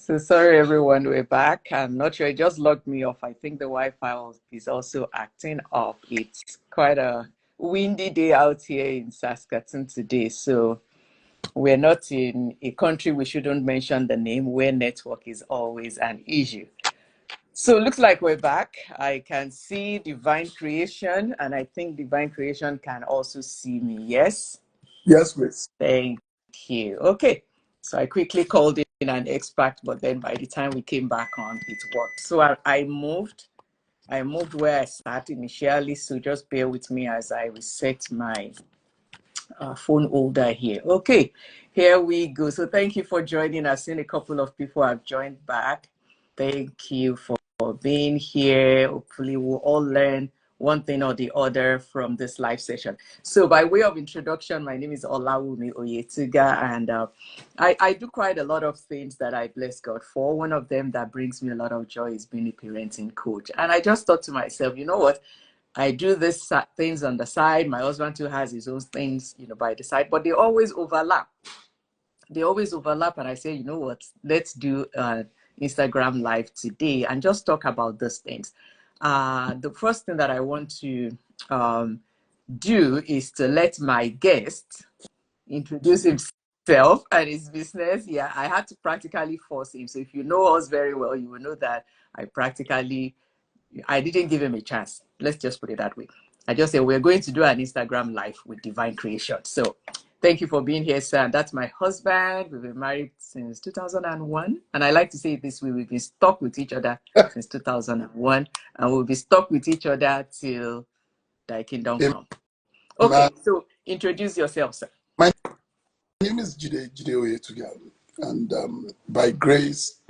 So sorry, everyone, we're back. I'm not sure, it just logged me off. I think the is also acting off. It's quite a windy day out here in Saskatchewan today. So we're not in a country we shouldn't mention the name where network is always an issue. So it looks like we're back. I can see Divine Creation, and I think Divine Creation can also see me. Yes? Yes, miss. Thank you. Okay. So I quickly called in an expert, but then by the time we came back on, it worked. So I moved where I sat initially. So just bear with me as I reset my phone holder here. Okay, here we go. So thank you for joining. I've seen a couple of people have joined back. Thank you for being here. Hopefully we'll all learn one thing or the other from this live session. So by way of introduction, my name is Olawumi Oyetuga, and I do quite a lot of things that I bless God for. One of them that brings me a lot of joy is being a parenting coach. And I just thought to myself, you know what? I do these things on the side. My husband too has his own things, by the side, but they always overlap. And I say, you know what? Let's do Instagram live today and just talk about these things. The first thing that I want to do is to let my guest introduce himself and his business. Yeah, I had to practically force him. So if you know us very well, you will know that I didn't give him a chance. Let's just put it that way. I just said, we're going to do an Instagram live with Divine Creation. So thank you for being here, sir. That's my husband. We've been married since 2001. And I like to say it this way, we've been stuck with each other since 2001. And we'll be stuck with each other till thy kingdom come. Okay, so introduce yourself, sir. My name is Jide Oyetuga. And by grace,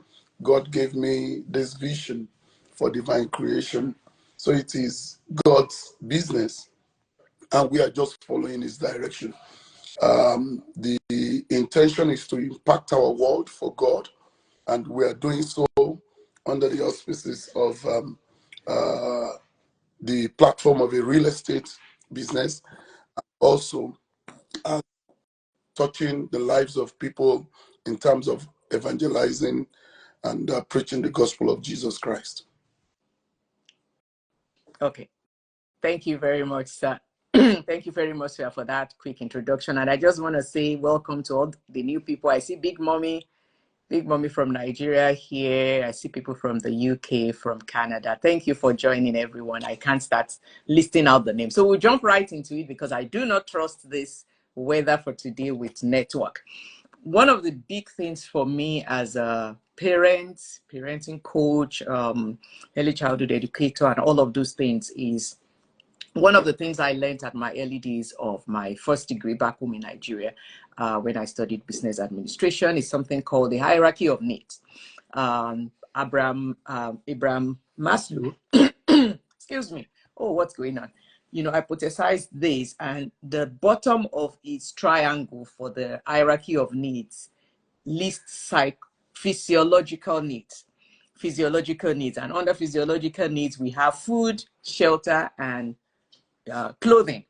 God gave me this vision for Divine Creation. So it is God's business, and we are just following his direction. The intention is to impact our world for God, and we are doing so under the auspices of the platform of a real estate business, also touching the lives of people in terms of evangelizing and preaching the gospel of Jesus Christ. Okay. Thank you very much, sir. Thank you very much, sir, for that quick introduction. And I just want to say welcome to all the new people. I see Big Mommy from Nigeria here. I see people from the UK, from Canada. Thank you for joining, everyone. I can't start listing out the names. So we'll jump right into it because I do not trust this weather for today with network. One of the big things for me as a parent, parenting coach, early childhood educator, and all of those things is one of the things I learned at my early days of my first degree back home in Nigeria, when I studied business administration, is something called the hierarchy of needs. Abraham Maslow, excuse me. Oh, what's going on? Hypothesized this, and the bottom of its triangle for the hierarchy of needs lists physiological needs. And under physiological needs, we have food, shelter, and clothing.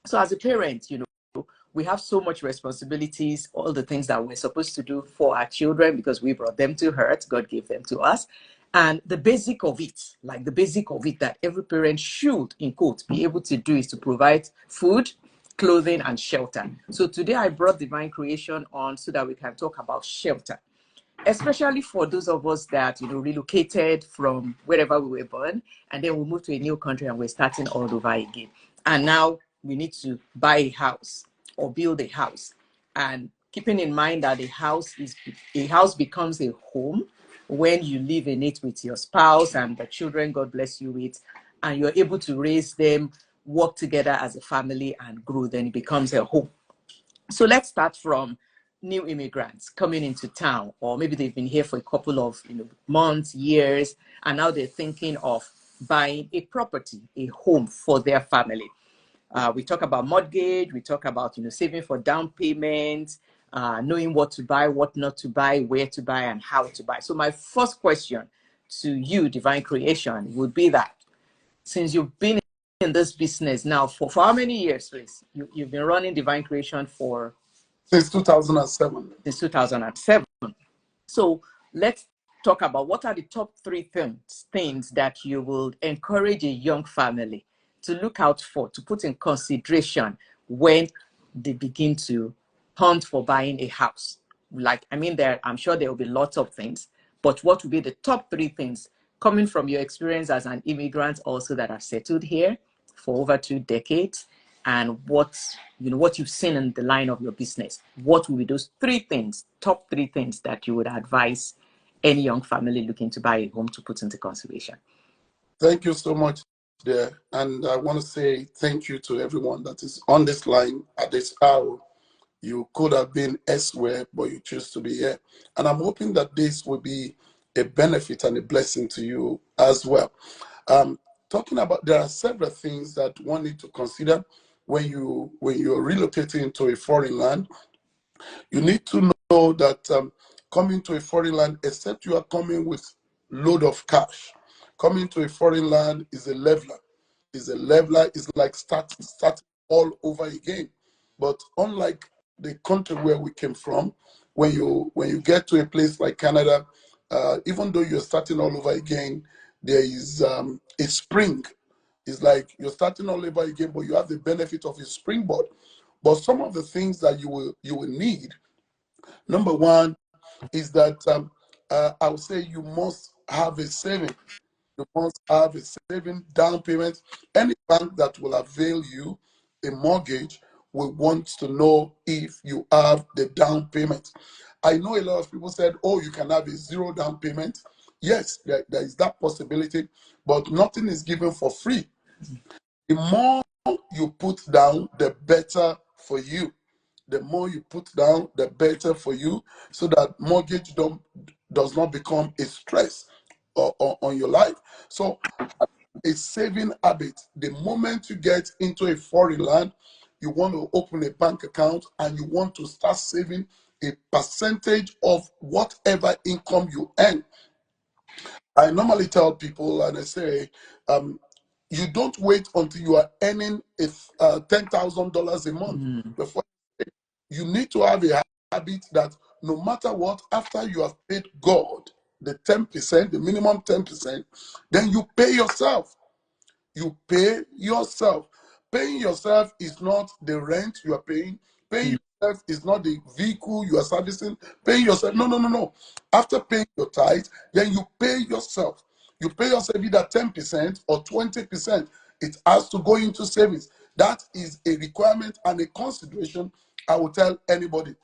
So as a parent, we have so much responsibilities, all the things that we're supposed to do for our children because we brought them to earth, God gave them to us. And the basic of it that every parent should, in quotes, be able to do is to provide food, clothing, and shelter. So today I brought Divine Creation on so that we can talk about shelter, especially for those of us that relocated from wherever we were born, and then we moved to a new country and we're starting all over again. And now we need to buy a house or build a house. And keeping in mind that a house becomes a home when you live in it with your spouse and the children God bless you with, and you're able to raise them, work together as a family and grow, then it becomes a home. So let's start from new immigrants coming into town, or maybe they've been here for a couple of months, years, and now they're thinking of buying a property, a home for their family. We talk about mortgage, we talk about saving for down payment, knowing what to buy, what not to buy, where to buy, and how to buy. So my first question to you, Divine Creation, would be that since you've been in this business now for how many years, please? You've been running Divine Creation since 2007. Since 2007. So let's talk about what are the top three things that you will encourage a young family to look out for, to put in consideration when they begin to hunt for buying a house. Like, I mean, I'm sure there will be lots of things, but what would be the top three things coming from your experience as an immigrant also that have settled here for over 2 decades, and what you've seen in the line of your business? What would be those three things, top three things that you would advise any young family looking to buy a home to put into consideration? Thank you so much there. And I want to say thank you to everyone that is on this line at this hour. You could have been elsewhere, but you choose to be here. And I'm hoping that this will be a benefit and a blessing to you as well. Talking about, there are several things that one need to consider when you're relocating to a foreign land. You need to know that coming to a foreign land, except you are coming with load of cash, coming to a foreign land is a leveler. Is like start all over again. But unlike the country where we came from, when you get to a place like Canada, even though you're starting all over again, there is a spring. It's like you're starting all over again, but you have the benefit of a springboard. But some of the things that you will need, number one, is that I would say you must have a saving. You must have a saving down payment. Any bank that will avail you a mortgage will want to know if you have the down payment. I know a lot of people said, oh, you can have a zero down payment. Yes, there is that possibility, but nothing is given for free. The more you put down, the better for you. The more you put down, the better for you, so that mortgage does not become a stress on your life. So a saving habit, the moment you get into a foreign land, you want to open a bank account and you want to start saving a percentage of whatever income you earn. I normally tell people, and I say, you don't wait until you are earning $10,000 a month before. You need to have a habit that no matter what, after you have paid God the 10%, the minimum 10%, then you pay yourself. You pay yourself. Paying yourself is not the rent you are paying. Paying yourself is not the vehicle you are servicing. Paying yourself, no, no, no, no. After paying your tithe, then you pay yourself. You pay yourself either 10% or 20%. It has to go into savings. That is a requirement and a consideration I will tell anybody.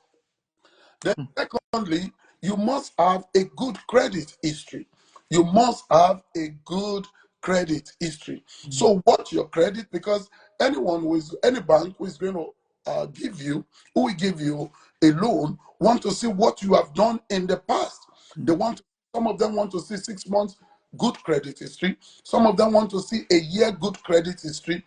Then secondly, you must have a good credit history. You must have a good credit history. So watch your credit, because any bank who is going to who will give you a loan, want to see what you have done in the past. Some of them want to see 6 months good credit history. Some of them want to see a year good credit history.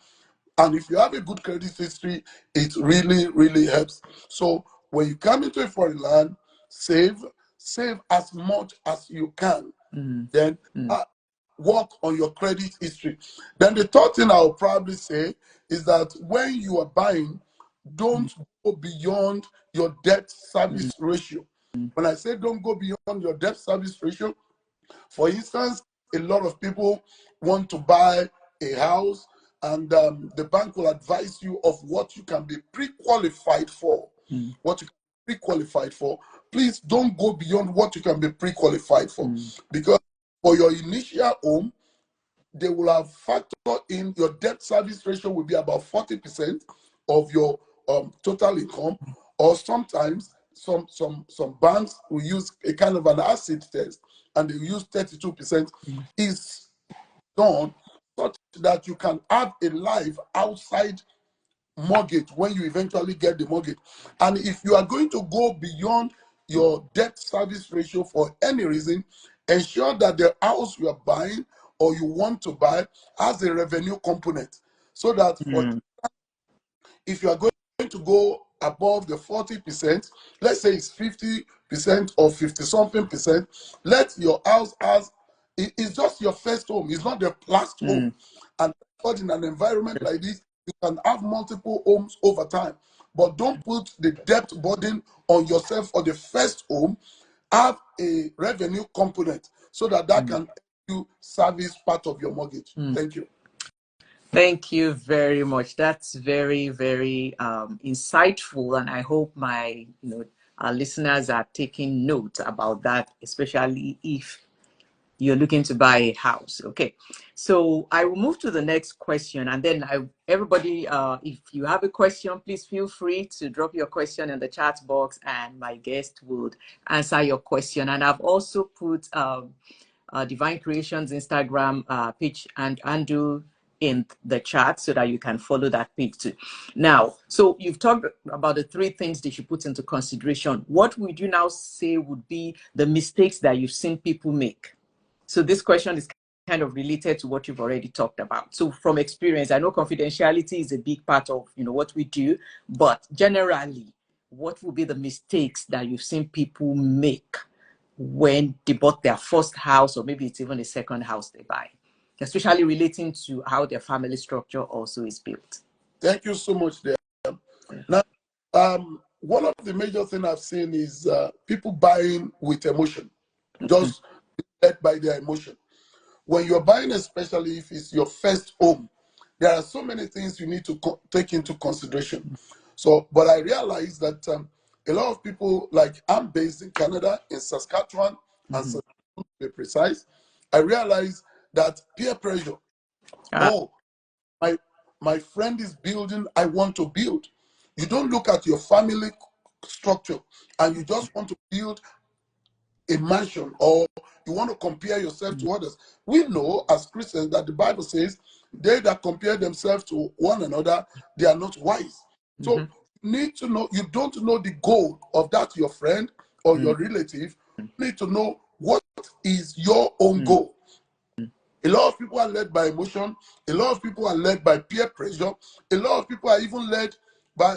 And if you have a good credit history, it really, really helps. So when you come into a foreign land, save as much as you can. Then work on your credit history. Then the third thing I'll probably say is that when you are buying, don't go beyond your debt service ratio. When I say don't go beyond your debt service ratio, for instance, a lot of people want to buy a house, and the bank will advise you of what you can be pre-qualified for. What you can be pre-qualified for. Please don't go beyond what you can be pre-qualified for, because for your initial home, they will have factored in your debt service ratio will be about 40% of your total income, or sometimes some banks will use a kind of an acid test and they use 32%. Is done such that you can have a life outside mortgage when you eventually get the mortgage. And if you are going to go beyond your debt service ratio for any reason, ensure that the house you are buying or you want to buy has a revenue component, so that for if you are going to go above the 40%, let's say it's 50% or 50 something percent, let your house has it's just your first home, it's not the last home. And in an environment like this, you can have multiple homes over time, but don't put the debt burden on yourself for the first home. have a revenue component so that can help you service part of your mortgage. Thank you. Thank you very much. That's very, very insightful, and I hope my our listeners are taking note about that, especially if you're looking to buy a house. Okay, so I will move to the next question, and then everybody, if you have a question, please feel free to drop your question in the chat box, and my guest would answer your question. And I've also put Divine Creations Instagram page and do in the chat so that you can follow that page too. Now, so you've talked about the three things that you put into consideration. What would you now say would be the mistakes that you've seen people make? So this question is kind of related to what you've already talked about. So from experience, I know confidentiality is a big part of what we do, but generally, what would be the mistakes that you've seen people make when they bought their first house, or maybe it's even a second house they buy, especially relating to how their family structure also is built? Thank you so much there. Now, one of the major things I've seen is people buying with emotion, just led by their emotion. When you're buying, especially if it's your first home, there are so many things you need to take into consideration. So, but I realize that a lot of people, like I'm based in Canada, in Saskatchewan, and Saskatchewan to be precise, I realize that peer pressure. Oh, my friend is building, I want to build. You don't look at your family structure and you just want to build a mansion, or you want to compare yourself to others. We know as Christians that the Bible says they that compare themselves to one another, they are not wise. So you need to know, you don't know the goal of that your friend or your relative. You need to know what is your own goal. A lot of people are led by emotion. A lot of people are led by peer pressure. A lot of people are even led by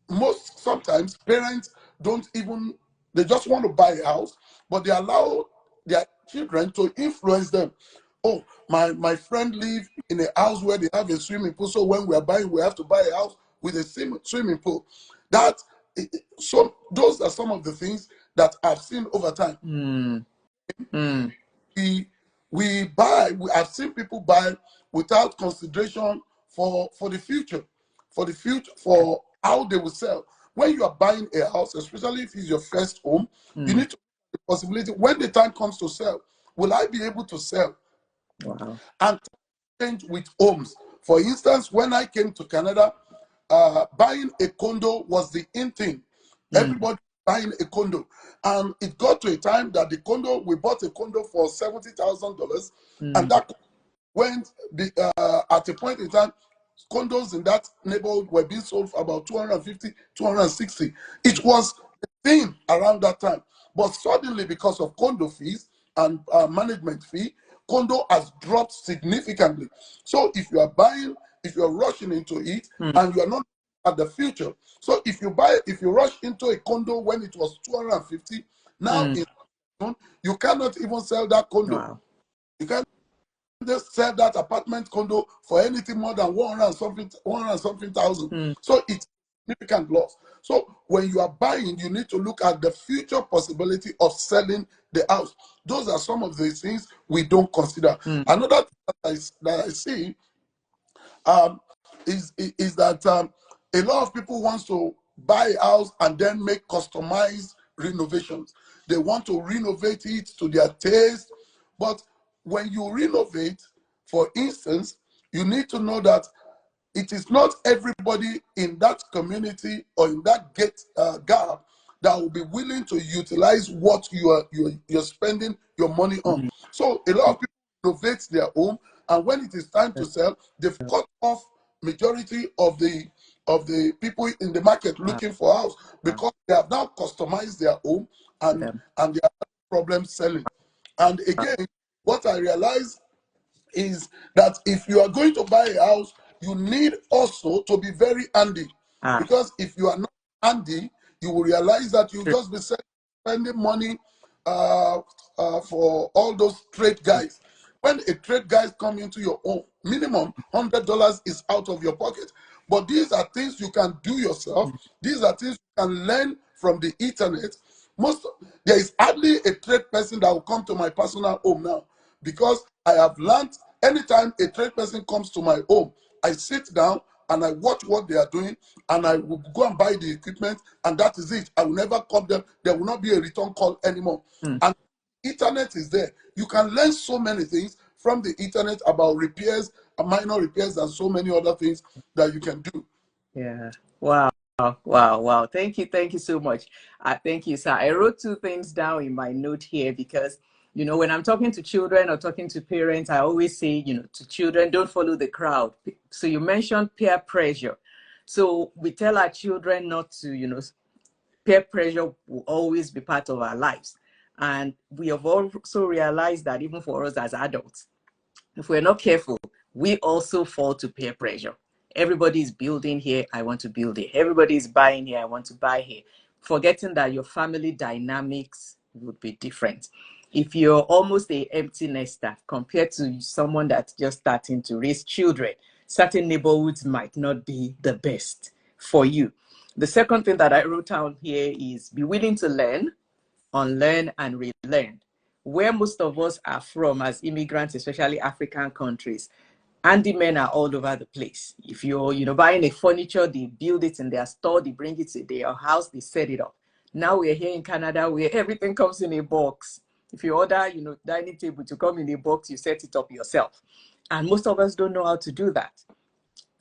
most sometimes parents don't even, they just want to buy a house, but they allow their children to influence them. Oh, my friend live in a house where they have a swimming pool, so when we are buying, we have to buy a house with a swimming pool. That so those are some of the things that I've seen over time. We buy. I've seen people buy without consideration for the future, for how they will sell. When you are buying a house, especially if it's your first home, you need to have the possibility when the time comes to sell. Will I be able to sell? Wow. And change with homes. For instance, when I came to Canada, buying a condo was the in thing. Everybody buying a condo, and it got to a time that we bought a condo for $70,000, and that went at a point in time, condos in that neighborhood were being sold for about 250, 260. It was a thing around that time, but suddenly because of condo fees and management fee, condo has dropped significantly. So if you are buying, if you're rushing into it and you are not at the future, so if you rush into a condo when it was 250, now you cannot even sell that condo. Wow. You can't just sell that apartment condo for anything more than 100 something thousand. So it's significant loss. So when you are buying, you need to look at the future possibility of selling the house. Those are some of the things we don't consider. Another thing that I see is that a lot of people want to buy a house and then make customized renovations. They want to renovate it to their taste. But when you renovate, for instance, you need to know that it is not everybody in that community or in that gap that will be willing to utilize what you're spending your money on. So a lot of people renovate their home, and when it is time to sell, they've cut off majority of the people in the market looking for a house, because they have now customized their home, and they have problems selling. And again, what I realized is that if you are going to buy a house, you need also to be very handy. Because if you are not handy, you will realize that you just be spending money for all those trade guys. When a trade guys come into your home, minimum $100 is out of your pocket. But these are things you can do yourself. These are things you can learn from the internet. There is hardly a trade person that will come to my personal home now, because I have learned anytime a trade person comes to my home, I sit down and I watch what they are doing, and I will go and buy the equipment, and that is it. I will never call them. There will not be a return call anymore. And internet is there. You can learn so many things from the internet about repairs, minor repairs, and so many other things that you can do. Yeah. Wow. Wow. Thank you so much. Thank you, sir. I wrote two things down in my note here because, when I'm talking to children or talking to parents, I always say, to children, don't follow the crowd. So you mentioned peer pressure. So we tell our children not to, peer pressure will always be part of our lives. And we have also realized that even for us as adults, if we're not careful, we also fall to peer pressure. Everybody is building here, I want to build here. Everybody is buying here, I want to buy here. Forgetting that your family dynamics would be different. If you're almost a empty nester compared to someone that's just starting to raise children, certain neighborhoods might not be the best for you. The second thing that I wrote down here is be willing to learn, unlearn, and relearn. Where most of us are from as immigrants, especially African countries, handymen are all over the place. If you're, buying a furniture, they build it in their store, they bring it to their house, they set it up. Now we're here in Canada where everything comes in a box. If you order, dining table to come in a box, you set it up yourself. And most of us don't know how to do that.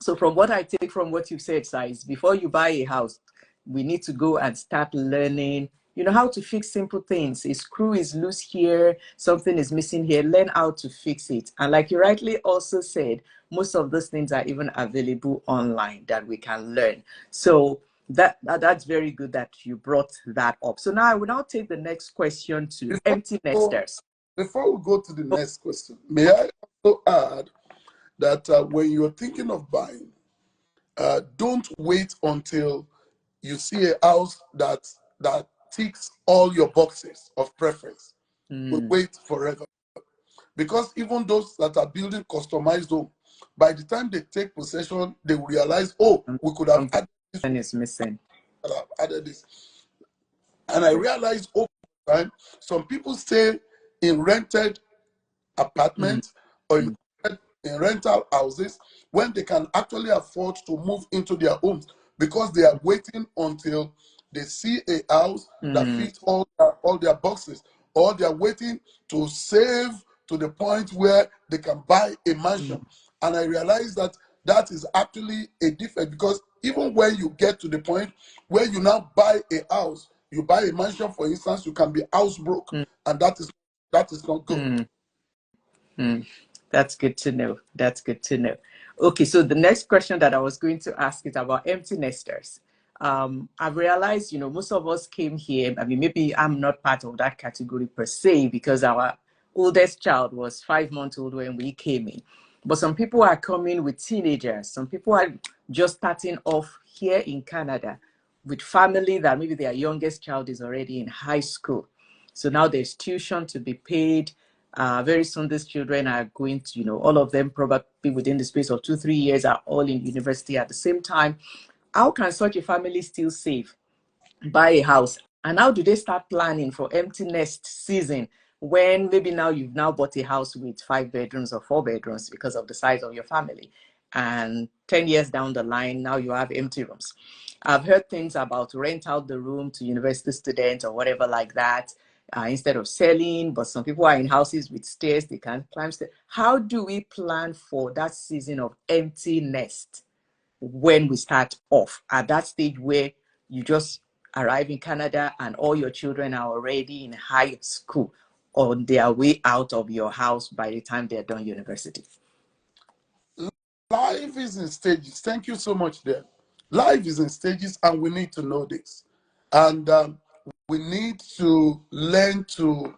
So from what I take from what you've said, Size, before you buy a house, we need to go and start learning, how to fix simple things. A screw is loose here, something is missing here, learn how to fix it. And like you rightly also said, most of those things are even available online that we can learn. So that's very good that you brought that up. So now I will now take the next question to empty nesters. Before we go to the next question, may I also add that when you're thinking of buying, don't wait until you see a house that ticks all your boxes of preference. We wait forever, because even those that are building customized home, by the time they take possession, they will realize, oh, we could have added this, is missing. added this. And I realized over time, some people stay in rented apartments or in rental houses when they can actually afford to move into their homes, because they are waiting until they see a house that fits all their boxes, or they are waiting to save to the point where they can buy a mansion. And I realized that that is actually a defect, because even when you get to the point where you now buy a house, you buy a mansion, for instance, you can be house broke, and that is not good. That's good to know. That's good to know. Okay, so the next question that I was going to ask is about empty nesters. I've realized, most of us came here. I mean, maybe I'm not part of that category per se because our oldest child was 5 months old when we came in. But some people are coming with teenagers. Some people are just starting off here in Canada with family that maybe their youngest child is already in high school. So now there's tuition to be paid. Very soon, these children are going to, all of them probably within the space of 2-3 years are all in university at the same time. How can such a family still save, buy a house? And how do they start planning for empty nest season when maybe now you've now bought a house with 5 bedrooms or 4 bedrooms because of the size of your family? And 10 years down the line, now you have empty rooms. I've heard things about rent out the room to university students or whatever like that, instead of selling, but some people are in houses with stairs, they can't climb stairs. How do we plan for that season of empty nest when we start off at that stage where you just arrive in Canada and all your children are already in high school on their way out of your house by the time they're done university? Life is in stages. Thank you so much, there. Life is in stages, and we need to know this. And we need to learn to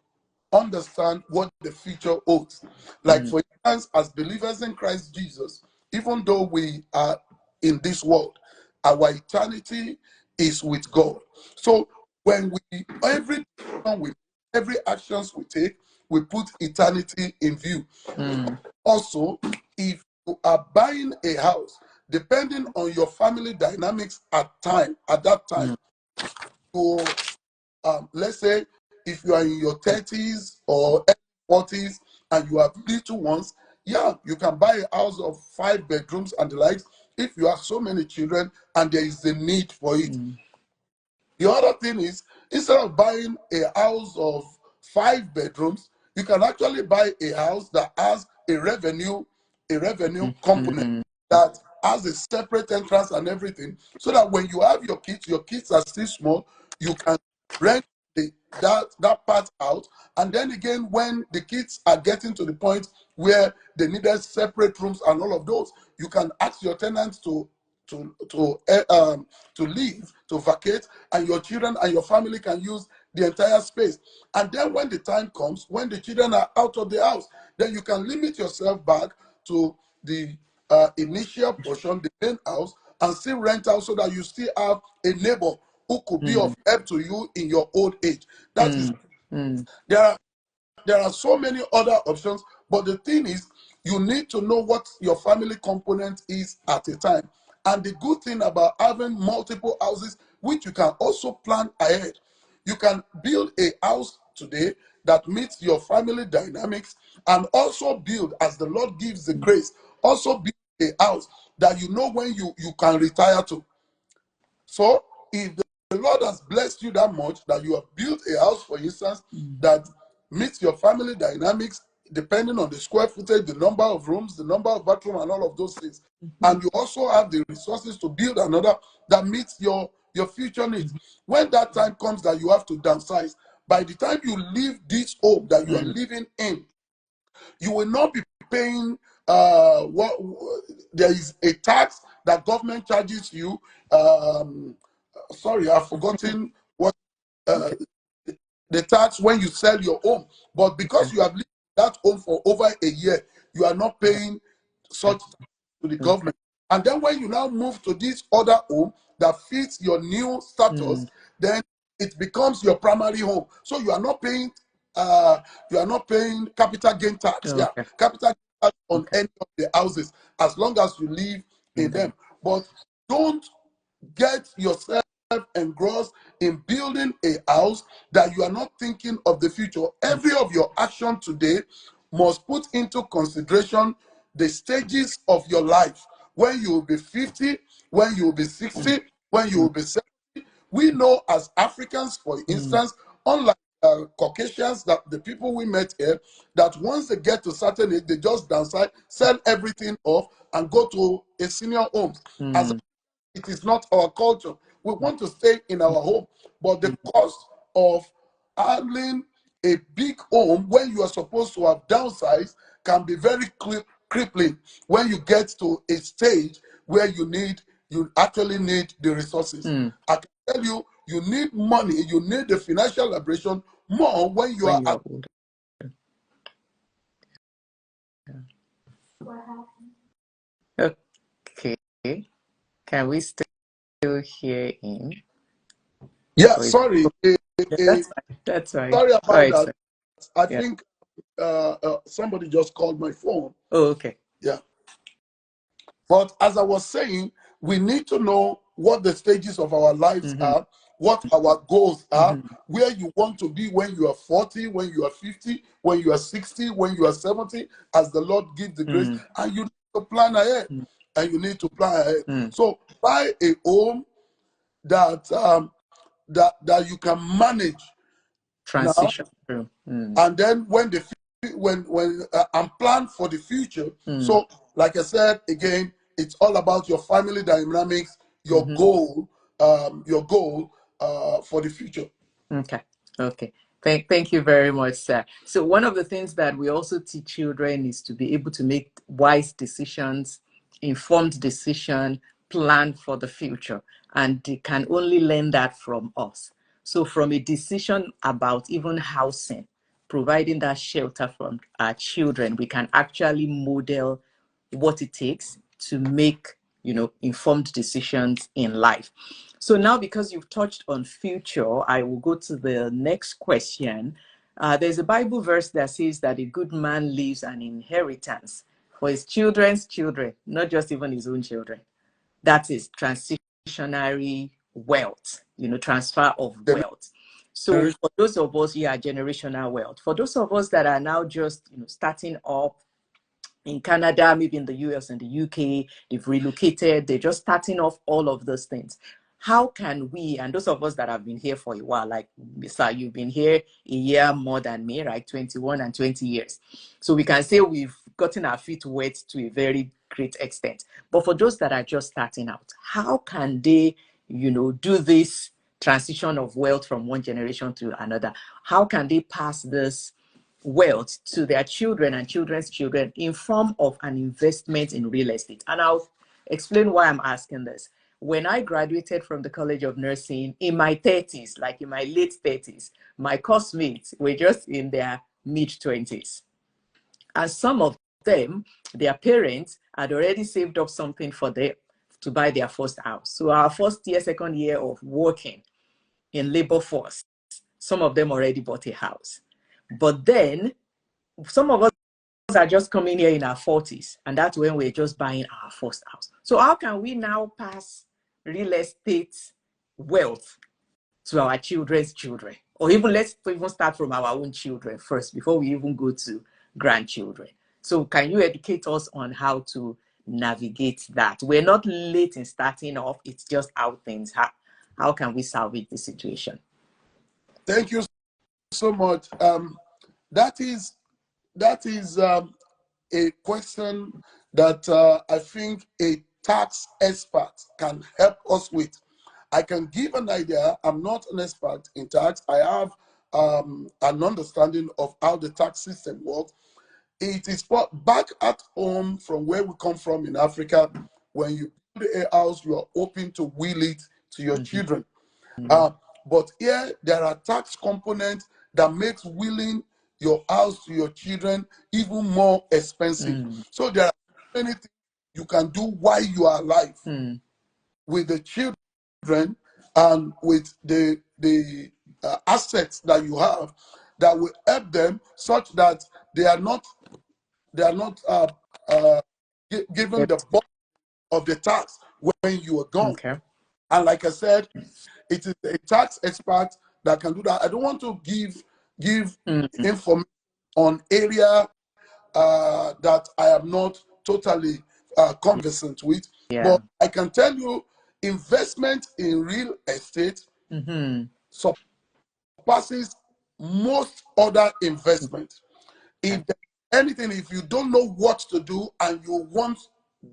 understand what the future holds. Like, for instance, as believers in Christ Jesus, even though we are in this world, our eternity is with God. So when every actions we take, we put eternity in view. Also, if you are buying a house, depending on your family dynamics at that time, you, let's say, if you are in your 30s or 40s and you have little ones, yeah, you can buy a house of 5 bedrooms and the likes if you have so many children and there is a need for it. The other thing is, instead of buying a house of 5 bedrooms, you can actually buy a house that has a revenue component that has a separate entrance and everything, so that when you have your kids are still small, you can rent that part out. And then again, when the kids are getting to the point where they needed separate rooms and all of those, you can ask your tenants to leave, to vacate, and your children and your family can use the entire space. And then when the time comes, when the children are out of the house, then you can limit yourself back to the initial portion, the main house, and still rent out so that you still have a neighbor who could be of help to you in your old age. That is, there are there are so many other options, but the thing is, you need to know what your family component is at a time. And the good thing about having multiple houses, which you can also plan ahead, you can build a house today that meets your family dynamics, and also build, as the Lord gives the grace, also build a house that you know when you can retire to. So if the Lord has blessed you that much that you have built a house, for instance, that meets your family dynamics, depending on the square footage, the number of rooms, the number of bathrooms, and all of those things, and you also have the resources to build another that meets your future needs. When that time comes that you have to downsize, by the time you leave this home that you are living in, you will not be paying what there is a tax that government charges you. Sorry, I've forgotten what uh, Okay. the tax when you sell your home. But because you have lived in that home for over a year, you are not paying such to the Okay. government. And then when you now move to this other home that fits your new status, then it becomes your primary home. So you are not paying capital gain tax. Yeah, Okay. capital gain tax on Okay. any of the houses as long as you live in And them. then, But don't get yourself engrossed in building a house that you are not thinking of the future. Every of your action today must put into consideration the stages of your life. When you will be 50, when you will be 60, when you will be 70. We know as Africans, for instance, unlike Caucasians, that the people we met here, that once they get to certain age, they just downsize, sell everything off, and go to a senior homes. As it is not our culture. We want to stay in our home, but the cost of handling a big home when you are supposed to have downsized can be very crippling when you get to a stage where you actually need the resources. I can tell you, you need money, you need the financial liberation more when you when are you at. are older. Okay. Can we still hear him? Yeah, Or is sorry, that's fine. That's fine. sorry All about right, that. sir. I Yeah. think somebody just called my phone. Oh, okay. Yeah. But as I was saying, we need to know what the stages of our lives are, what our goals are, where you want to be when you are 40, when you are 50, when you are 60, when you are 70, as the Lord gives the grace. And you need to plan ahead. And you need to plan ahead. So buy a home that you can manage now, Transition through. and then when and plan for the future. So like I said again, it's all about your family dynamics, your goal for the future. Okay. Okay. Thank you very much, sir. So one of the things that we also teach children is to be able to make wise decisions, informed decision, plan for the future. And they can only learn that from us. So from a decision about even housing, providing that shelter from our children, we can actually model what it takes to make, informed decisions in life. So now, because you've touched on future, I will go to the next question. There's a Bible verse that says that a good man leaves an inheritance for his children's children, not just even his own children. That is transitionary wealth, transfer of wealth. So Generation. for those of us, generational wealth. For those of us that are now just, starting up in Canada, maybe in the US and the UK, they've relocated, they're just starting off all of those things. How can we, and those of us that have been here for a while, like sir, you've been here a year more than me, right? 21 and 20 years. So we can say we've gotten our feet wet to a very great extent. But for those that are just starting out, how can they, do this transition of wealth from one generation to another? How can they pass this wealth to their children and children's children in form of an investment in real estate? And I'll explain why I'm asking this. When I graduated from the College of Nursing in my 30s, like in my late 30s, my course mates were just in their mid 20s. And some of them, their parents had already saved up something for them to buy their first house. So our first year, second year of working in labor force, some of them already bought a house. But then some of us are just coming here in our 40s, and that's when we're just buying our first house. So how can we now pass real estate wealth to our children's children? Or even let's even start from our own children first before we even go to grandchildren. So can you educate us on how to navigate that? We're not late in starting off, it's just how things happen. How can we salvage the situation? Thank you so much. That is a question that I think a tax expert can help us with. I can give an idea. I'm not an expert in tax. I have an understanding of how the tax system works. It is back at home from where we come from in Africa. When you build a house, you are hoping to will it to your Mm-hmm. children. But here there are tax components that makes willing your house to your children even more expensive. Mm-hmm. So there are many things you can do while you are alive Mm-hmm. with the children and with the assets that you have that will help them such that they are not given the bulk of the tax when you are gone. Okay. And like I said, it is a tax expert that can do that. I don't want to give Mm-hmm. information on area that I am not totally conversant with, Yeah. but I can tell you investment in real estate Mm-hmm. surpasses most other investments. Okay. If there's anything, if you don't know what to do and you want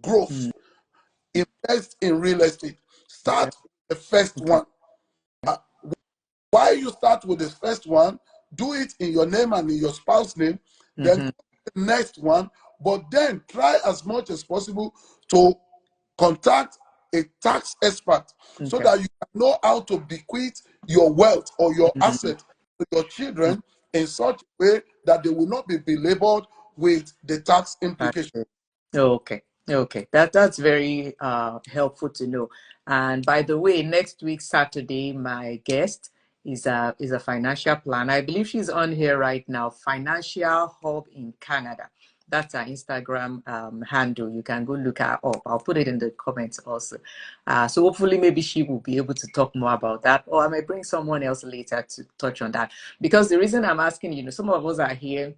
growth, Mm, invest in real estate. okay. Start with the first Okay. one. Uh, Why you start with the first one, do it in your name and in your spouse's name, then Mm-hmm. the next one, but then try as much as possible to contact a tax expert so Okay. that you can know how to bequeath your wealth or your Mm-hmm. asset to your children in such a way that they will not be belabored with the tax implications. Okay. Okay. That's very helpful to know. And by the way, next week Saturday, my guest is a financial planner. I believe she's on here right now. Financial Hub in Canada. That's our Instagram handle. You can go look her up. I'll put it in the comments also. So hopefully maybe she will be able to talk more about that, or I may bring someone else later to touch on that. Because the reason I'm asking, some of us are here,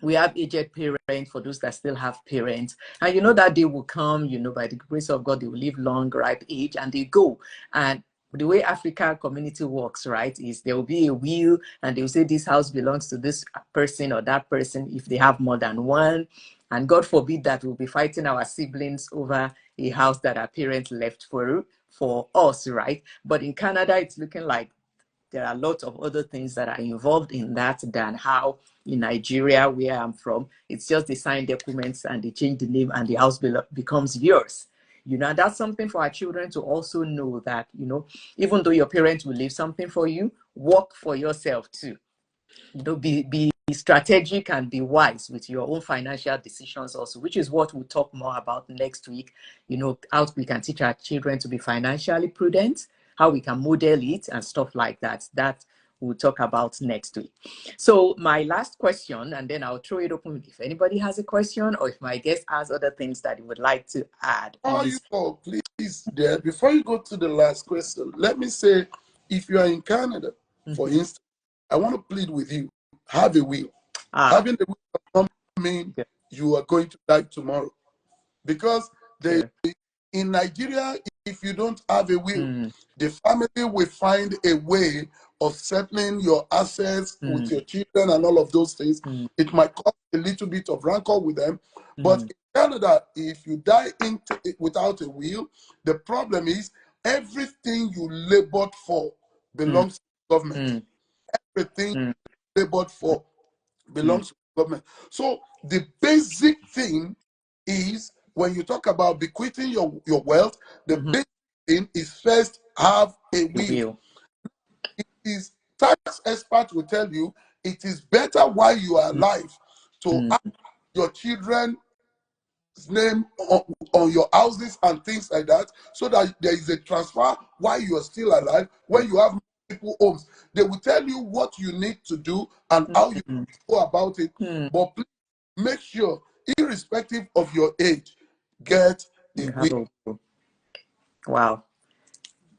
we have aged parents, for those that still have parents, and that day will come, by the grace of God, they will live long, ripe age, and they go. And the way African community works, right, is there will be a will, and they will say this house belongs to this person or that person if they have more than one. And God forbid that we'll be fighting our siblings over a house that our parents left for us, right? But in Canada, it's looking like there are lots of other things that are involved in that than how in Nigeria, where I'm from, it's just they sign documents and they change the name and the house becomes yours. That's something for our children to also know that, even though your parents will leave something for you, work for yourself too. Be strategic and be wise with your own financial decisions also, which is what we'll talk more about next week. How we can teach our children to be financially prudent, how we can model it and stuff like that. That we'll talk about next week. So my last question, and then I'll throw it open if anybody has a question or if my guest has other things that he would like to add Are you is, all, please? is there, before you go to the last question, let me say, if you are in Canada, for instance, I want to plead with you, have a will. Having a will does not mean you are going to die tomorrow. Because in Nigeria, if you don't have a will, the family will find a way of settling your assets with your children and all of those things. It might cause a little bit of rancor with them. But in Canada, if you die without a will, the problem is everything you labored for belongs to the government. Everything you labored for belongs to the government. So the basic thing is, when you talk about bequeathing your wealth, the basic thing is first have a will. It is, tax experts will tell you, it is better while you are alive to have your children's name on your houses and things like that, so that there is a transfer while you are still alive. When you have multiple homes, they will tell you what you need to do and how you go about it. But please make sure, irrespective of your age, get a will. Wow.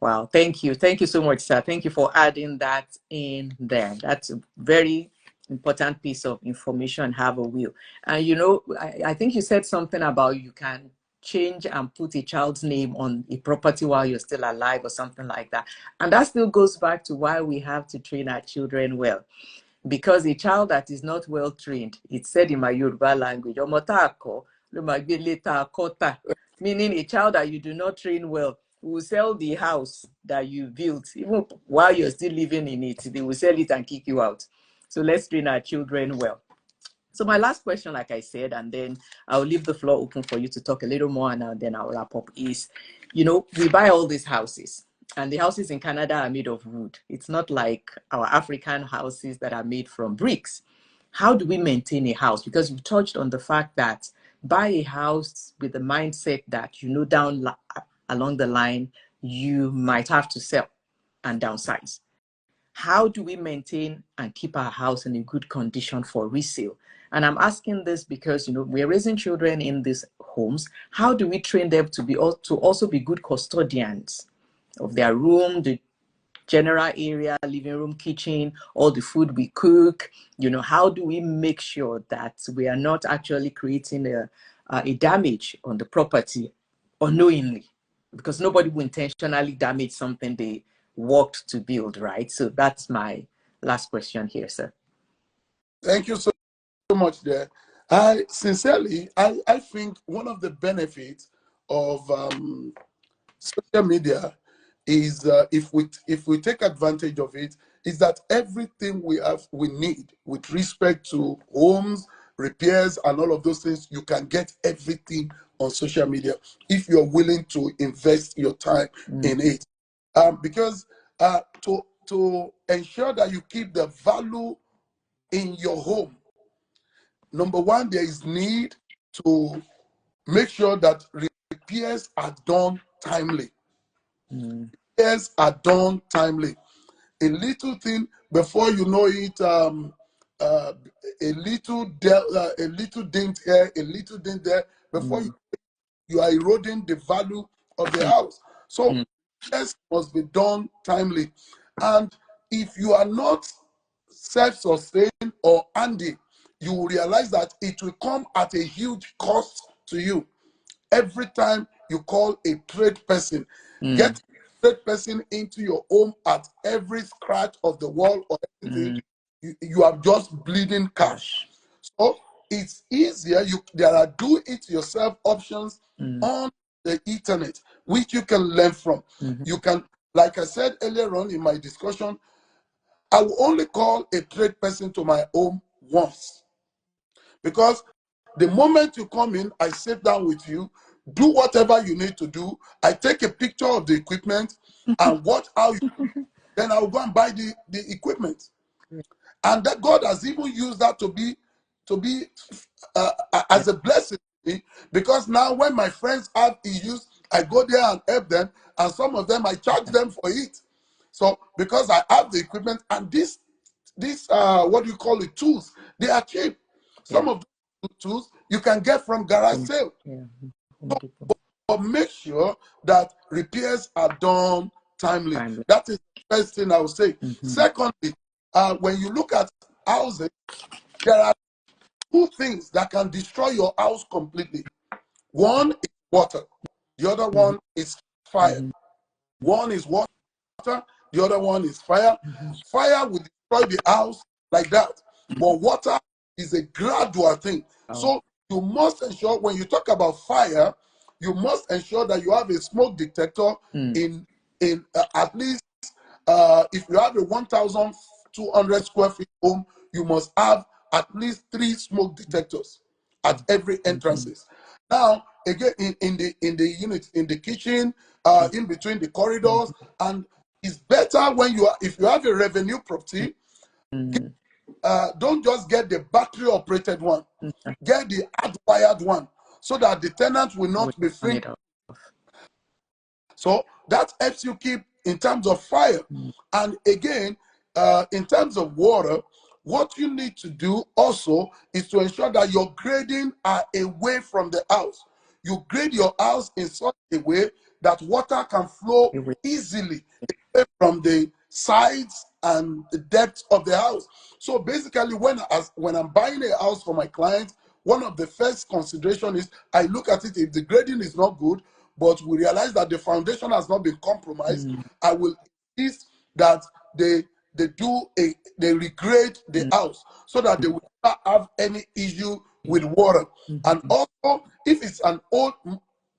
Wow. Thank you. Thank you so much, sir. Thank you for adding that in there. That's a very important piece of information, have a will. And you know, I think you said something about you can change and put a child's name on a property while you're still alive or something like that. And that still goes back to why we have to train our children well. Because a child that is not well trained, it's said in my Yoruba language, meaning a child that you do not train well will sell the house that you built, even while you're still living in it. They will sell it and kick you out. So let's train our children well. So my last question, like I said, and then I'll leave the floor open for you to talk a little more, and then I'll wrap up, is, you know, we buy all these houses, and the houses in Canada are made of wood. It's not like our African houses that are made from bricks. How do we maintain a house? Because you touched on the fact that buy a house with the mindset that, you know, along the line, you might have to sell and downsize. How do we maintain and keep our house in a good condition for resale? And I'm asking this because, you know, we're raising children in these homes. How do we train them to also be good custodians of their room, the general area, living room, kitchen, all the food we cook? You know, how do we make sure that we are not actually creating a damage on the property unknowingly? Because nobody will intentionally damage something they worked to build, right? So that's my last question here, sir. Thank you so much there. I sincerely, I think one of the benefits of social media is, if we take advantage of it, is that everything we need with respect to homes, repairs, and all of those things, you can get everything on social media if you're willing to invest your time in it. Because to ensure that you keep the value in your home, number one, there is need to make sure that repairs are done timely. Repairs are done timely. A little thing, before you know it, a little dent here, a little dent there, before you are eroding the value of the house. So repairs must be done timely. And if you are not self-sustained or handy, you will realize that it will come at a huge cost to you. Every time you call a trade person, get a trade person into your home at every scratch of the wall or anything, you are just bleeding cash. So it's easier. There are do-it-yourself options on the internet, which you can learn from. You can, like I said earlier on in my discussion, I will only call a trade person to my home once. Because the moment you come in, I sit down with you, do whatever you need to do. I take a picture of the equipment and watch how you, then I'll go and buy the equipment. And that God has even used that to be as a blessing to me, because now when my friends have issues, I go there and help them, and some of them I charge them for it. So because I have the equipment, and this what do you call it, tools, they are cheap. Some of the tools you can get from garage sale. Yeah. So, but make sure that repairs are done timely. Timely. That is the first thing I would say. Mm-hmm. Secondly, when you look at housing, there are two things that can destroy your house completely. One is water, the other Mm-hmm. one is fire. One is water, the other one is fire. Mm-hmm. Fire will destroy the house like that, but water is a gradual thing. Oh. So you must ensure when you talk about fire, you must ensure that you have a smoke detector Mm. in at least if you have a 1,200 square feet home, you must have at least 3 smoke detectors at every Mm-hmm. entrances. Now, again, in the unit, in the kitchen, in between the corridors, and it's better when you are if you have a revenue property, Mm-hmm. don't just get the battery operated one, Mm-hmm. get the hardwired one, so that the tenant will Would not be turn free. it off. So that helps you keep in terms of fire. Mm. And again, in terms of water, what you need to do also is to ensure that your grading are away from the house. You grade your house in such a way that water can flow It would- easily away from the sides and the depth of the house. So basically, when I'm buying a house for my clients, one of the first consideration is I look at it. If the grading is not good, but we realize that the foundation has not been compromised, Mm. I will insist that they regrade the Mm. house so that they will not have any issue with water. And Mm-hmm. also, if it's an old,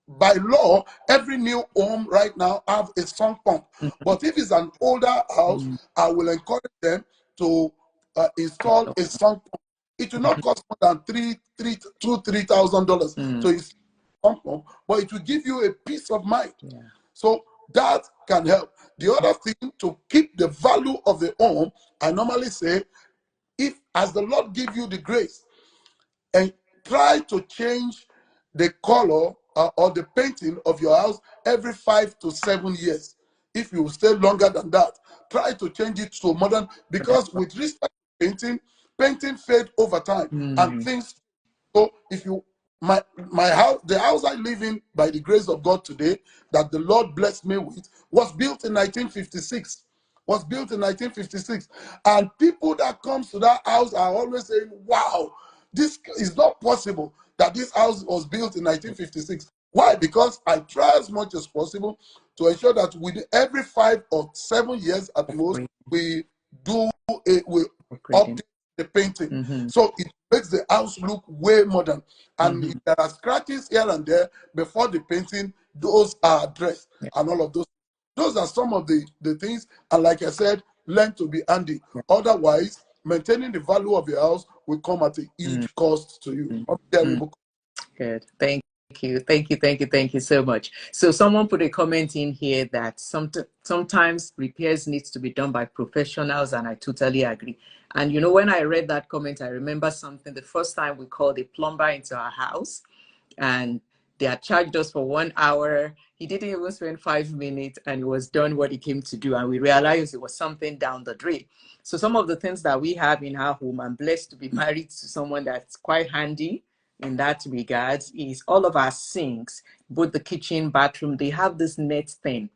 by law, every new home right now have a sump pump. But if it's an older house, Mm-hmm. I will encourage them to install a sump pump. It will not cost more than $3,000 Mm. to install a sump pump, but it will give you a peace of mind. Yeah. So that can help. The other thing to keep the value of the home, I normally say, if as the Lord give you the grace, and try to change the color or the painting of your house every 5 to 7 years. If you stay longer than that, try to change it to modern, because with respect to painting, painting fade over time and Mm. things. So if you my house, the house I live in by the grace of God today, that the Lord blessed me with, was built in 1956. Was built in 1956. And people that comes to that house are always saying, wow, this is not possible that this house was built in 1956. Why? Because I try as much as possible to ensure that within every 5 or 7 years at most, Upgrade. we we Upgrading. update the painting. Mm-hmm. So it makes the house look way modern. And Mm-hmm. if there are scratches here and there before the painting, those are addressed Yeah. and all of those. Those are some of the things. And like I said, learn to be handy. Yeah. Otherwise, maintaining the value of your house will come at a Mm. huge cost to you. Mm. Good. Thank you. Thank you. Thank you. Thank you so much. So someone put a comment in here that sometimes repairs needs to be done by professionals, and I totally agree. And you know, when I read that comment, I remember something. The first time we called a plumber into our house, and they had charged us for 1 hour. He didn't even spend 5 minutes, and he was done what he came to do. And we realized it was something down the drain. So some of the things that we have in our home, I'm blessed to be married to someone that's quite handy in that regards, is all of our sinks, both the kitchen, bathroom, they have this net thing.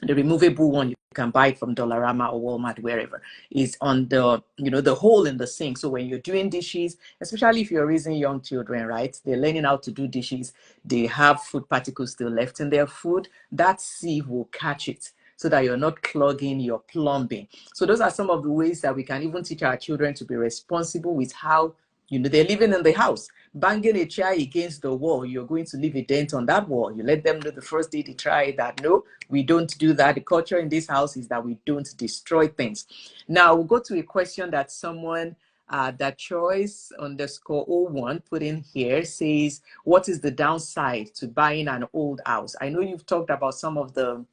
The removable one, you can buy it from Dollarama or Walmart, wherever, is on the, the hole in the sink. So when you're doing dishes, especially if you're raising young children, right, they're learning how to do dishes, they have food particles still left in their food, that sieve will catch it so that you're not clogging your plumbing. So those are some of the ways that we can even teach our children to be responsible with how, they're living in the house. Banging a chair against the wall, you're going to leave a dent on that wall. You let them know the first day they try that, no, we don't do that. The culture in this house is that we don't destroy things. Now, we'll go to a question that someone, that choice underscore 01 put in here, says, what is the downside to buying an old house? I know you've talked about some of the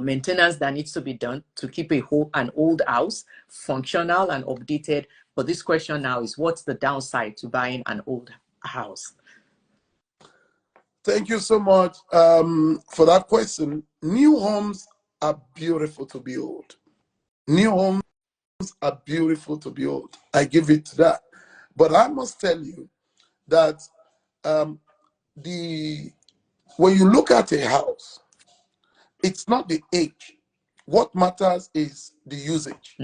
maintenance that needs to be done to keep an old house functional and updated. But this question now is, what's the downside to buying an old house? Thank you so much for that question. New homes are beautiful to build. New homes are beautiful to build. I give it that. But I must tell you that the when you look at a house, it's not the age. What matters is the usage.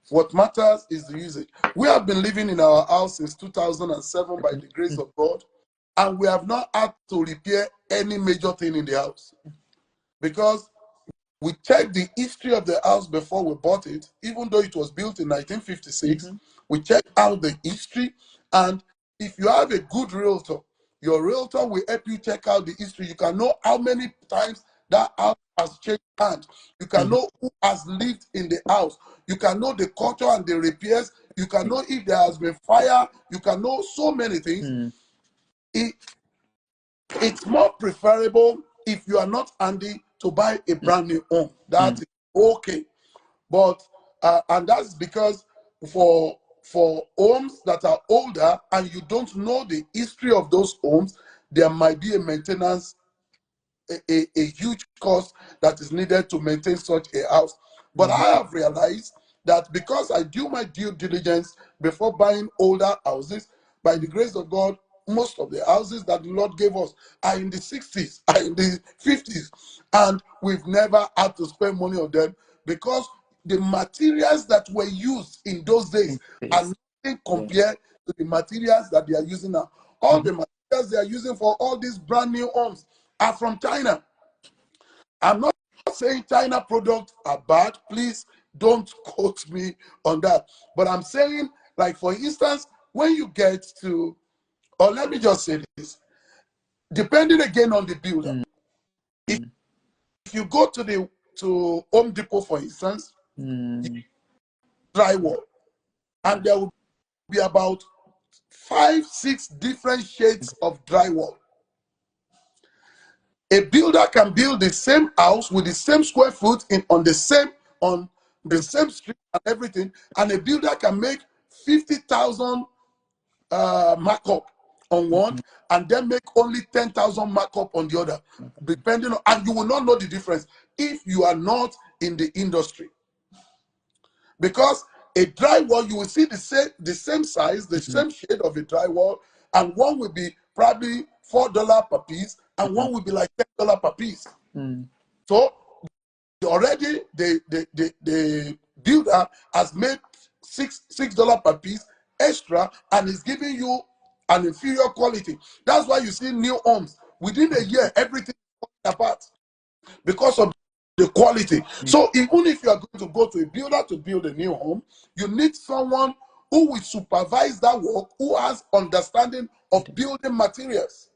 What matters is the usage. We have been living in our house since 2007 by the grace of God, and we have not had to repair any major thing in the house because we checked the history of the house before we bought it. Even though it was built in 1956, we checked out the history. And if you have a good realtor, your realtor will help you check out the history. You can know how many times that house has changed hands. You can know who has lived in the house. You can know the culture and the repairs. You can know if there has been fire. You can know so many things. It's more preferable if you are not handy to buy a brand new home. That's okay. But and that's because for homes that are older and you don't know the history of those homes, there might be a maintenance, a huge cost that is needed to maintain such a house. But I have realized that because I do my due diligence before buying older houses, by the grace of God, most of the houses that the Lord gave us are in the 60s, are in the 50s, and we've never had to spend money on them because the materials that were used in those days are nothing compared to the materials that they are using now. All the materials they are using for all these brand new homes are from China. I'm not saying China products are bad. Please don't quote me on that. But I'm saying, like, for instance, when you get to, or let me just say this, depending again on the builder, if you go to Home Depot, for instance, drywall, and there will be about 5-6 different shades of drywall. A builder can build the same house with the same square foot on the same street and everything, and a builder can make 50,000 markup on one and then make only 10,000 markup on the other, depending on, and you will not know the difference if you are not in the industry. Because a drywall, you will see the same size, the same shade of a drywall, and one will be probably $4 per piece, and one will be like $10 per piece. So already the builder has made $6 per piece extra and is giving you an inferior quality. That's why you see new homes within a year everything is falling apart because of the quality. So even if you are going to go to a builder to build a new home, you need someone who will supervise that work, who has understanding of building materials.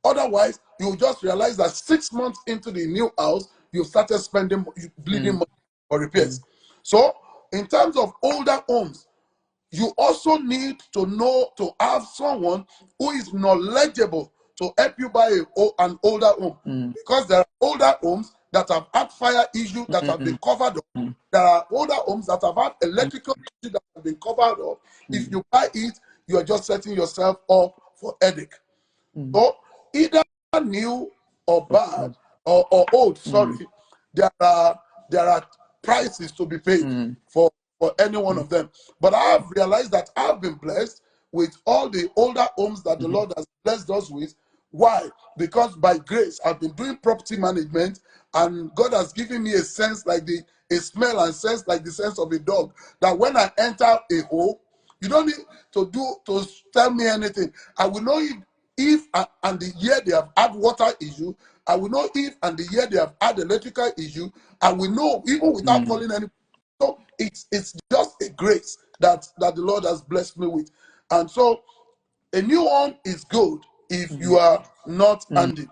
Otherwise, you'll just realize that 6 months into the new house, you've started spending, bleeding money for repairs. So, in terms of older homes, you also need to know, to have someone who is knowledgeable to help you buy an older home. Because there are older homes that have had fire issues that have been covered up. There are older homes that have had electrical issues that have been covered up. If you buy it, you are just setting yourself up for headache. So either new or bad or old, sorry, there are prices to be paid for any one of them. But I have realized that I've been blessed with all the older homes that the Lord has blessed us with. Why? Because by grace, I've been doing property management, and God has given me a sense like a smell and sense like the sense of a dog. That when I enter a home, you don't need to tell me anything. I will know if and the year they have had water issue. I will know if and the year they have had electrical issue. I will know even without calling any. So it's just a grace that the Lord has blessed me with. And so a new home is good if you are not handy.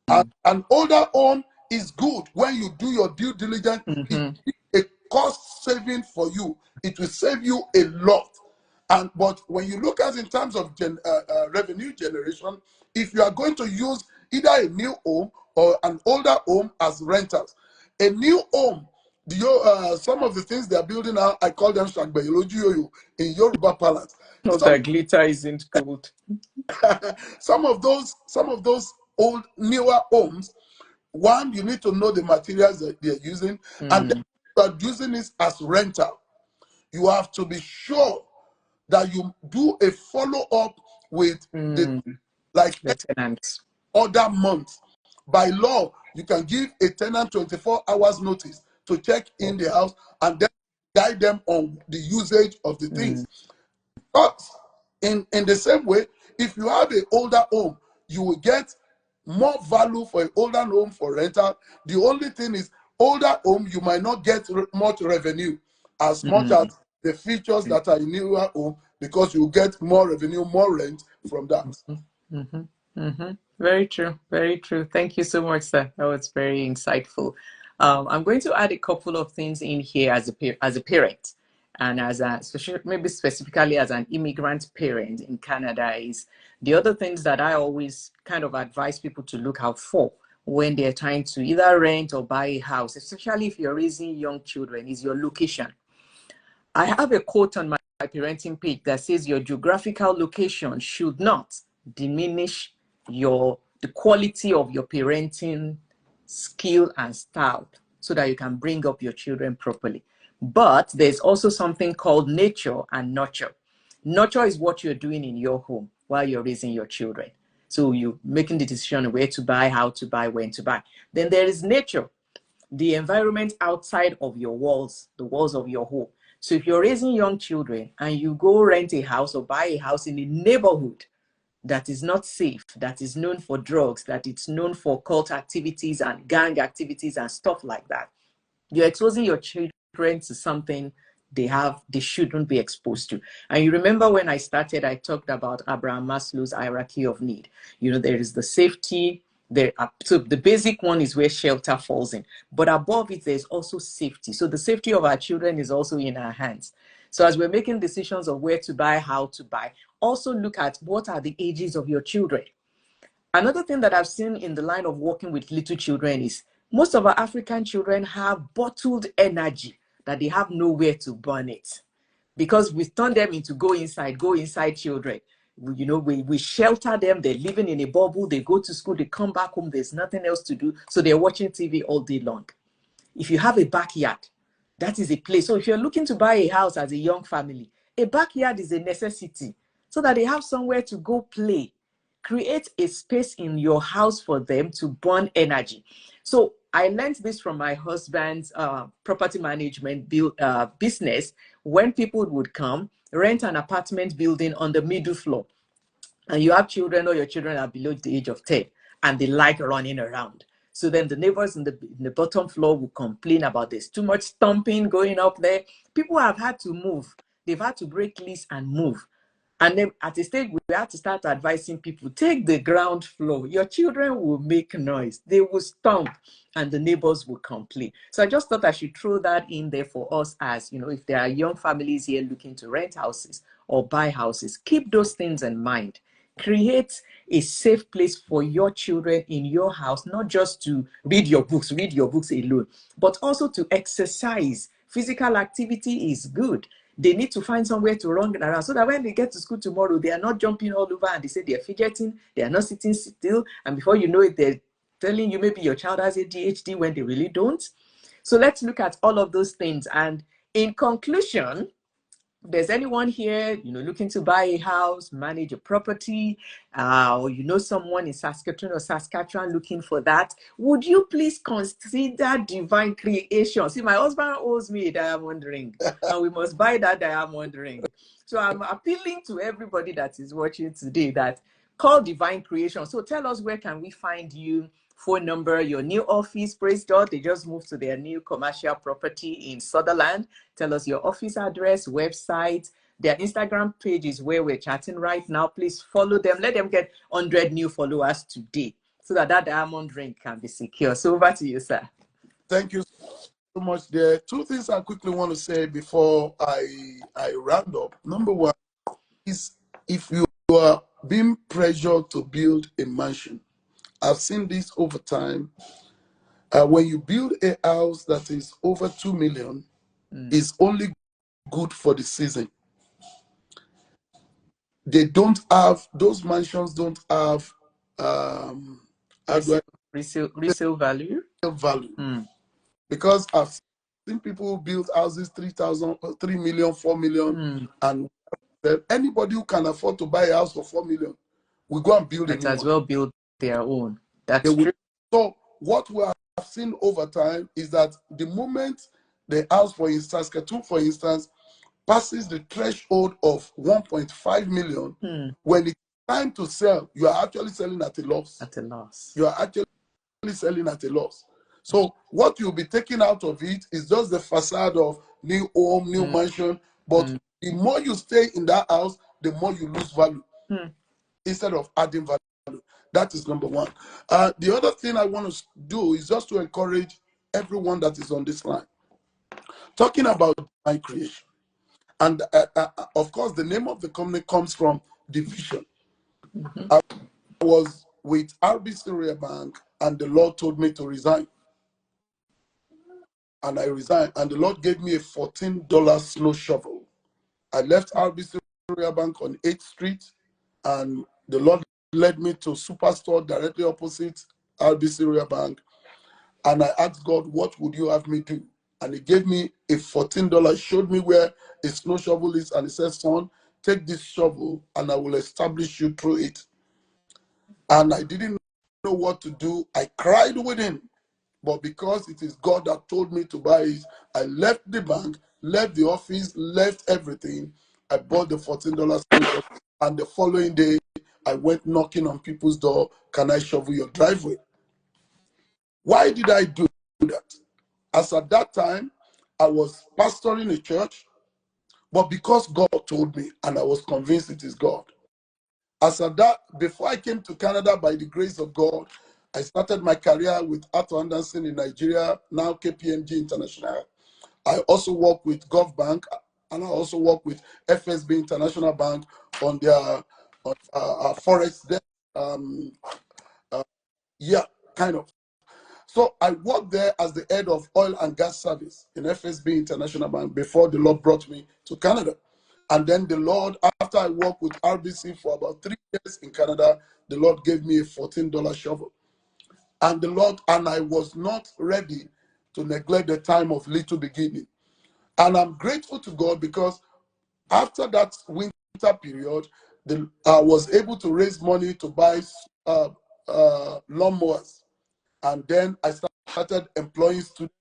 An older home is good when you do your due diligence. It is a cost saving for you. It will save you a lot. But when you look at in terms of revenue generation, if you are going to use either a new home or an older home as rentals, a new home, some of the things they are building now, I call them shagbeyoju in Yoruba parlance. No, the glitter isn't gold. Some of those old newer homes, one, you need to know the materials that they're using, and then you are using it as rental. You have to be sure that you do a follow-up with the tenants. other month. By law, you can give a tenant 24 hours notice to check in the house and then guide them on the usage of the things. But in the same way, if you have an older home, you will get more value for an older home for rental. The only thing is, older home, you might not get much revenue as much as the features that are in newer home, because you get more revenue, more rent from that. Very true. Very true. Thank you so much, sir. That was very insightful. I'm going to add a couple of things in here as a parent, and as a maybe specifically as an immigrant parent in Canada. Is the other things that I always kind of advise people to look out for when they're trying to either rent or buy a house, especially if you're raising young children, is your location. I have a quote on my parenting page that says your geographical location should not diminish the quality of your parenting skill and style, so that you can bring up your children properly. But there's also something called nature and nurture. Nurture is what you're doing in your home while you're raising your children. So you're making the decision of where to buy, how to buy, when to buy. Then there is nature, the environment outside of your walls, the walls of your home. So if you're raising young children and you go rent a house or buy a house in a neighborhood that is not safe, that is known for drugs, that it's known for cult activities and gang activities and stuff like that, you're exposing your children to something they shouldn't be exposed to. And you remember when I started, I talked about Abraham Maslow's hierarchy of need. There is the safety. So the basic one is where shelter falls in, but above it, there's also safety. So the safety of our children is also in our hands. So as we're making decisions of where to buy, how to buy, also look at what are the ages of your children. Another thing that I've seen in the line of working with little children is most of our African children have bottled energy that they have nowhere to burn it, because we've turned them into go inside children. We shelter them. They're living in a bubble. They go to school, they come back home, there's nothing else to do. So they're watching TV all day long. If you have a backyard, that is a place. So if you're looking to buy a house as a young family, a backyard is a necessity so that they have somewhere to go play. Create a space in your house for them to burn energy. So I learned this from my husband's property management business. When people would come, rent an apartment building on the middle floor, and you have children or your children are below the age of 10 and they like running around. So then the neighbors in the bottom floor will complain about this. Too much stomping going up there. People have had to move. They've had to break lease and move. And then at a stage, we have to start advising people, take the ground floor. Your children will make noise. They will stomp and the neighbors will complain. So I just thought I should throw that in there for us as, if there are young families here looking to rent houses or buy houses, keep those things in mind. Create a safe place for your children in your house, not just to read your books alone, but also to exercise. Physical activity is good. They need to find somewhere to run around so that when they get to school tomorrow, they are not jumping all over and they say they're fidgeting, they are not sitting still. And before you know it, they're telling you maybe your child has ADHD when they really don't. So let's look at all of those things. And in conclusion, if there's anyone here, looking to buy a house, manage a property, or someone in Saskatchewan looking for that, would you please consider divine creation? See, my husband owes me a diamond ring, and we must buy that diamond ring. So I'm appealing to everybody that is watching today that call divine creation. So tell us, where can we find you? Phone number, your new office. Praise God, they just moved to their new commercial property in Sutherland. Tell us your office address, website. Their Instagram page is where we're chatting right now. Please follow them. Let them get 100 new followers today so that diamond ring can be secure. So over to you, sir. Thank you so much. There are two things I quickly want to say before I round up. Number one is, if you are being pressured to build a mansion, I've seen this over time. When you build a house that is over 2 million, it's only good for the season. Those mansions don't have resale value. Because I've seen people build houses 3 million, 4 million, and anybody who can afford to buy a house for 4 million will go and build it as well build their own. They That's will. true. So what we have seen over time is that the moment the house, for instance, Saskatoon, for instance, passes the threshold of 1.5 million, when it's time to sell, you are actually selling at a loss. At a loss. You are actually selling at a loss. So what you'll be taking out of it is just the facade of new home, new mansion. But the more you stay in that house, the more you lose value instead of adding value. That is number one. The other thing I want to do is just to encourage everyone that is on this line. Talking about divine creation. And of course, the name of the company comes from division. I was with RBC Real Bank, and the Lord told me to resign. And I resigned, and the Lord gave me a $14 snow shovel. I left RBC Real Bank on 8th Street, and the Lord led me to Superstore directly opposite RBC Real Bank. And I asked God, what would you have me do? And he gave me a $14, showed me where a snow shovel is, and he said, son, take this shovel and I will establish you through it. And I didn't know what to do. I cried with him. But because it is God that told me to buy it, I left the bank, left the office, left everything. I bought the $14 snow shovel. And the following day, I went knocking on people's door. Can I shovel your driveway? Why did I do that? As at that time, I was pastoring a church, but because God told me and I was convinced it is God. As at that, before I came to Canada, by the grace of God, I started my career with Arthur Anderson in Nigeria, now KPMG International. I also work with GovBank, and I also work with FSB International Bank on their forex debt. Yeah, kind of. So I worked there as the head of oil and gas service in FSB International Bank before the Lord brought me to Canada. And then the Lord, after I worked with RBC for about 3 years in Canada, the Lord gave me a $14 shovel. And I was not ready to neglect the time of little beginning. And I'm grateful to God because after that winter period, I was able to raise money to buy lawnmowers. And then I started employing students,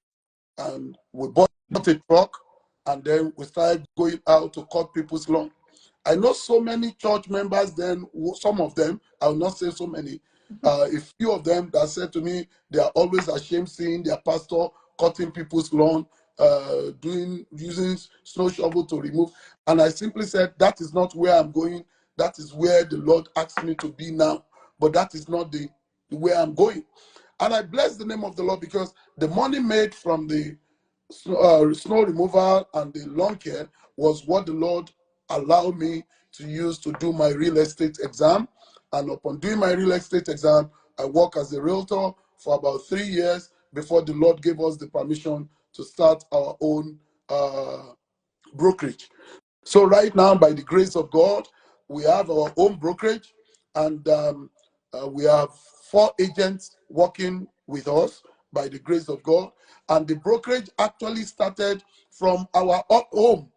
and we bought a truck, and then we started going out to cut people's lawn. I know so many church members then, some of them, I will not say so many, a few of them that said to me, they are always ashamed seeing their pastor cutting people's lawn, using snow shovel to remove. And I simply said, that is not where I'm going. That is where the Lord asked me to be now. But that is not the where I'm going. And I bless the name of the Lord because the money made from the snow removal and the lawn care was what the Lord allowed me to use to do my real estate exam. And upon doing my real estate exam, I worked as a realtor for about 3 years before the Lord gave us the permission to start our own brokerage. So right now, by the grace of God, we have our own brokerage, and we have 4 agents working with us by the grace of God. And the brokerage actually started from our home.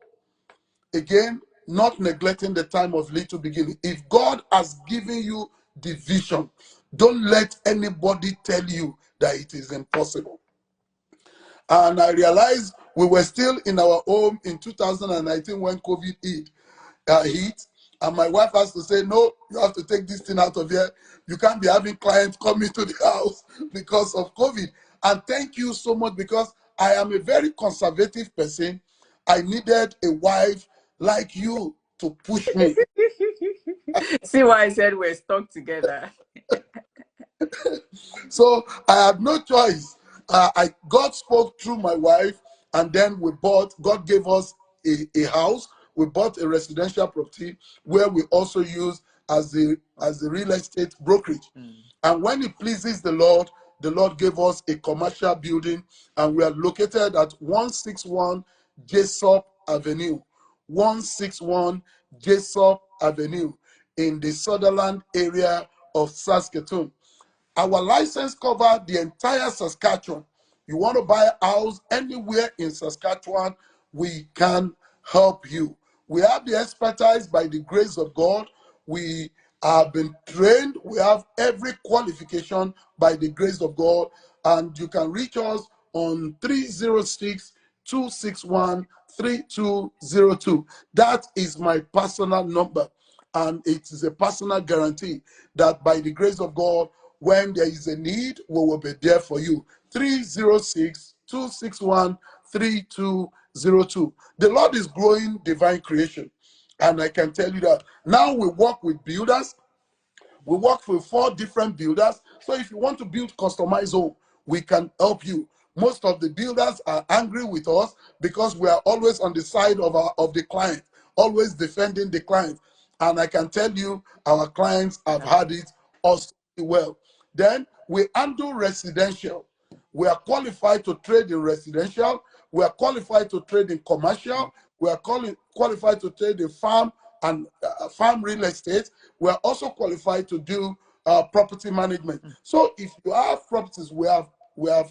Again, not neglecting the time of little beginning. If God has given you the vision, don't let anybody tell you that it is impossible. And I realized we were still in our home in 2019 when COVID hit. And my wife has to say, no, you have to take this thing out of here. You can't be having clients coming to the house because of COVID. And thank you so much, because I am a very conservative person. I needed a wife like you to push me. See why I said we're stuck together. So I had no choice. God spoke through my wife, and then God gave us a house. We bought a residential property where we also use as the real estate brokerage. And when it pleases the Lord gave us a commercial building, and we are located at 161 Jessup Avenue. 161 Jessup Avenue in the Sutherland area of Saskatoon. Our license covers the entire Saskatchewan. You want to buy a house anywhere in Saskatchewan, we can help you. We have the expertise by the grace of God. We have been trained. We have every qualification by the grace of God. And you can reach us on 306-261-3202. That is my personal number. And it is a personal guarantee that by the grace of God, when there is a need, we will be there for you. 306-261-3202. The Lord is growing divine creation. And I can tell you that now we work with builders. We work with 4 different builders. So if you want to build customized home, we can help you. Most of the builders are angry with us because we are always on the side of the client, always defending the client. And I can tell you, our clients have had it also well. Then we handle residential. We are qualified to trade in residential. We are qualified to trade in commercial. We are qualified to trade in farm and farm real estate. We are also qualified to do property management. So if you have properties, we have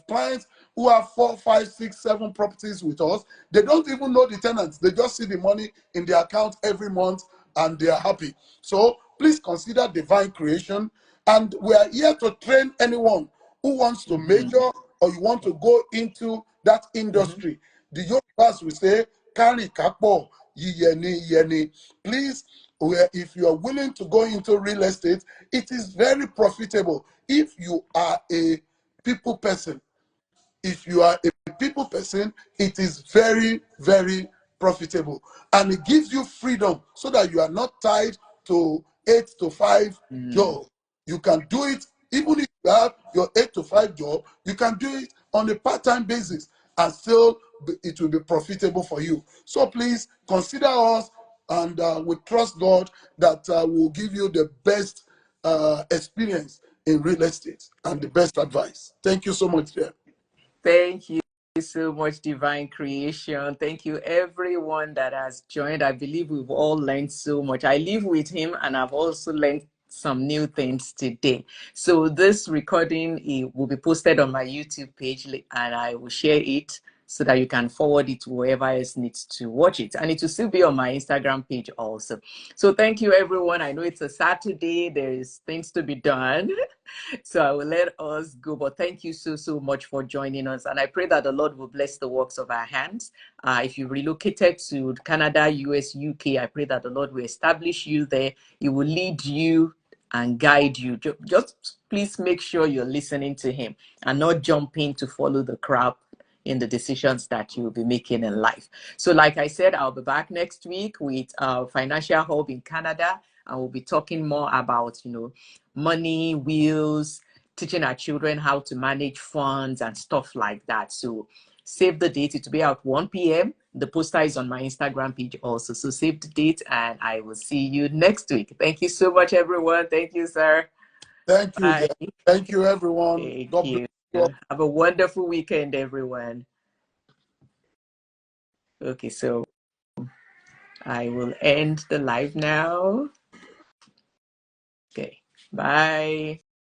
clients who have 4, 5, 6, 7 properties with us. They don't even know the tenants. They just see the money in their account every month and they are happy. So please consider divine creation. And we are here to train anyone who wants to major or you want to go into that industry. The Yorubas will say, "Kari kapo yiyeni yeni." Please, if you are willing to go into real estate, it is very profitable. If you are a people person, if you are a people person, it is very, very profitable. And it gives you freedom so that you are not tied to 8 to 5 job. You can do it even if you have your 8 to 5 job, you can do it on a part-time basis and still it will be profitable for you. So please consider us, and we trust God that will give you the best experience in real estate and the best advice. Thank you so much, dear. Thank you so much, Divine Creation. Thank you, everyone that has joined. I believe we've all learned so much. I live with him, and I've also learned some new things today. So this recording will be posted on my YouTube page, and I will share it so that you can forward it to whoever else needs to watch it. And it will still be on my Instagram page also. So thank you, everyone. I know it's a Saturday. There is things to be done. So I will let us go. But thank you so much for joining us. And I pray that the Lord will bless the works of our hands. If you relocated to Canada, US, UK, I pray that the Lord will establish you there. He will lead you and guide you. Just please make sure you're listening to him and not jumping to follow the crowd in the decisions that you'll be making in life. So like I said, I'll be back next week with Financial Hub in Canada, and we'll be talking more about, money, wills, teaching our children how to manage funds and stuff like that. So save the date. It will be at 1 p.m. The poster is on my Instagram page also. So save the date, and I will see you next week. Thank you so much, everyone. Thank you, sir. Thank you, Bye. dear. Thank you, everyone. Thank God bless you. you all. Have a wonderful weekend, everyone. Okay, so I will end the live now. Okay, bye.